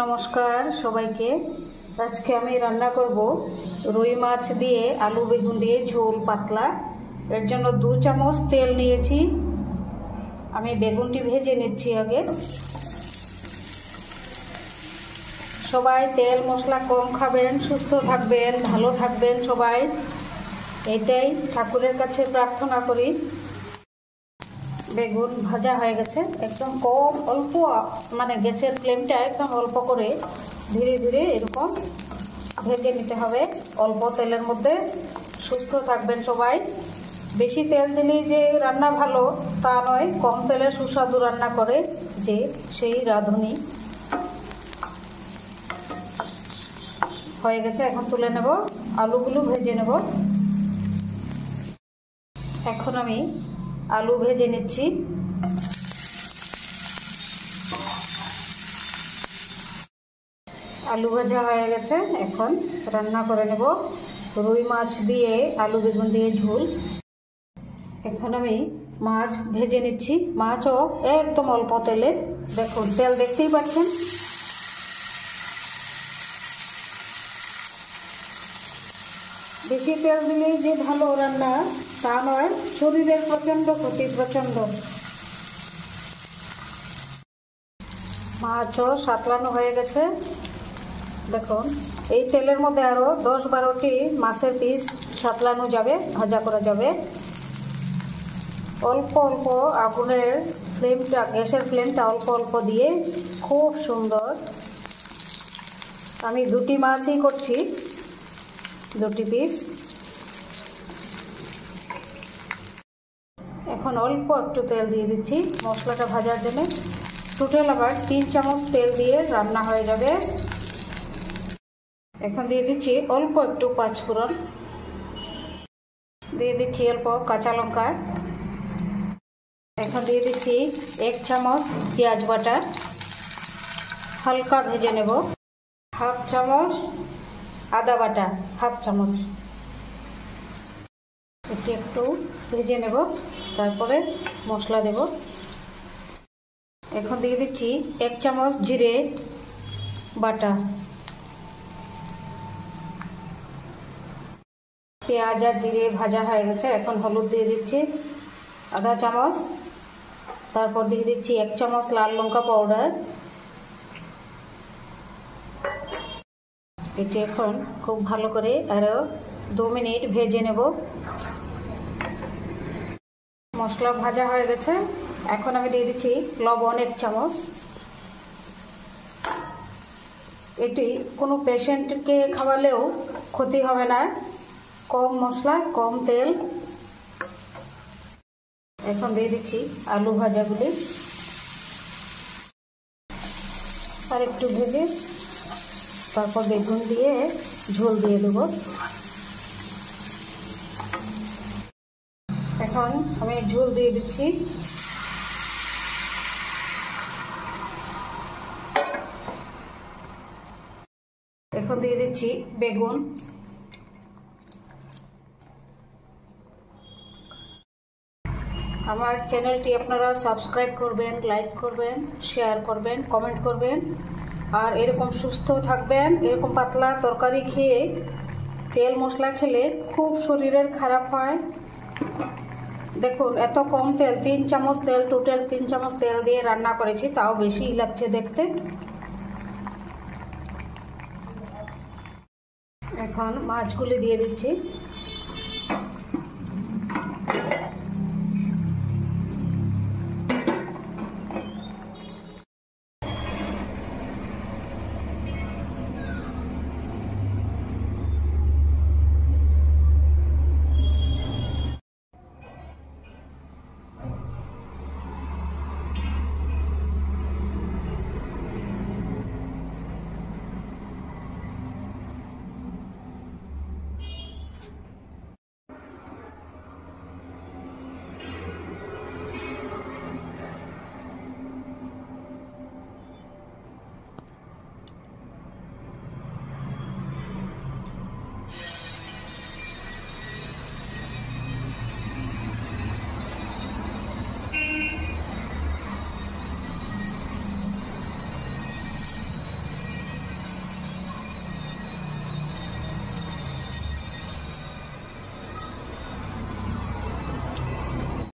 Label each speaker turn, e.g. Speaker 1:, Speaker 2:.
Speaker 1: নমস্কার সবাইকে। আজকে আমি রান্না করব রুই মাছ দিয়ে আলু বেগুন দিয়ে ঝোল পাতলা। এর জন্য 2 চামচ তেল নিয়েছি। আমি বেগুনটি ভেজে নিচ্ছি আগে। সবাই তেল মশলা কম খাবেন, সুস্থ থাকবেন, ভালো থাকবেন সবাই, এটাই ঠাকুরের কাছে প্রার্থনা করি। বেগুন ভাজা হয়ে গেছে, একদম কম অল্প, মানে গ্যাসের ফ্লেমটা একদম অল্প করে ধীরে ধীরে এরকম ভেজে নিতে হবে অল্প তেলের মধ্যে। সুস্থ থাকবেন সবাই। বেশি তেল দিলেই যে রান্না ভালো তা নয়, কম তেলে সুস্বাদু রান্না করে যে সেই রাঁধুনি। হয়ে গেছে, এখন তুলে নেব, আলুগুলো ভেজে নেব। এখন আমি আলু ভেজে নিচ্ছি। আলু ভাজা হয়ে গেছে, এখন রান্না করে নেব রুই মাছ দিয়ে আলু বেগুন দিয়ে ঝোল। এখন আমি মাছ ভেজে নিচ্ছি। মাছও একদম অল্প তেলে, দেখুন তেল দেখতেই পাচ্ছেন। বেশি তেল দিলেই যে ভালো রান্না তা নয়, শরীরের প্রচণ্ড ক্ষতি, প্রচণ্ড। মাছও সাতলানো হয়ে গেছে, দেখুন এই তেলের মধ্যে আরও 10-12টি মাছের পিস সাতলানো যাবে, ভাজা করা যাবে। অল্প অল্প আগুনের ফ্লেমটা, গ্যাসের ফ্লেমটা অল্প অল্প দিয়ে খুব সুন্দর। আমি 2টি মাছই করছি, 2টি পিস। এখন অল্প একটু তেল দিয়ে দিচ্ছি মশলাটা ভাজার জন্য। টোটাল আবার 3 চামচ তেল দিয়ে রান্না হয়ে যাবে। এখন দিয়ে দিচ্ছি অল্প একটু পাঁচফোড়ন, দিয়ে দিচ্ছি অল্প কাঁচা লঙ্কা। এখন দিয়ে দিচ্ছি 1 চামচ পেঁয়াজ বাটা, হালকা ভেজে নেব। 1/2 চামচ আদা বাটা, 1/2 চামচ, এটি একটু ভেজে নেব, তারপরে মশলা দেব। এখন দিয়ে দিচ্ছি 1 চামচ জিরে বাটা। পেঁয়াজ আর জিরে ভাজা হয়ে গেছে, এখন হলুদ দিয়ে দিচ্ছি আধা চামচ, তারপর দিয়ে দিচ্ছি 1 চামচ লাল লঙ্কা পাউডার। এটি এখন খুব ভালো করে আরও 2 মিনিট ভেজে নেব। মশলা ভাজা হয়ে গেছে, এখন আমি দিয়ে দিচ্ছি লবণ 1 চামচ। এটি কোনো পেশেন্টকে খাওয়ালেও ক্ষতি হবে না, কম মশলা কম তেল। এখন দিয়ে দিচ্ছি আলু ভাজাগুলি, আর একটু ভেজে তারপর বেগুন দিয়ে ঝোল দিয়ে দেব। এখন আমি ঝোল দিয়ে দিচ্ছি। এখন দিয়ে দিচ্ছি বেগুন। আমার চ্যানেলটি আপনারা সাবস্ক্রাইব করবেন, লাইক করবেন, শেয়ার করবেন, কমেন্ট করবেন। আর এরকম সুস্থ থাকবেন। এরকম পাতলা তরকারি খেয়ে, তেল মশলা খেলে খুব শরীরের খারাপ হয়। দেখুন এত কম তেল, 3 চামচ তেল, টোটাল 3 চামচ তেল দিয়ে রান্না করেছি, তাও বেশি লাগছে দেখতে। এখন মাছগুলি দিয়ে দিচ্ছি।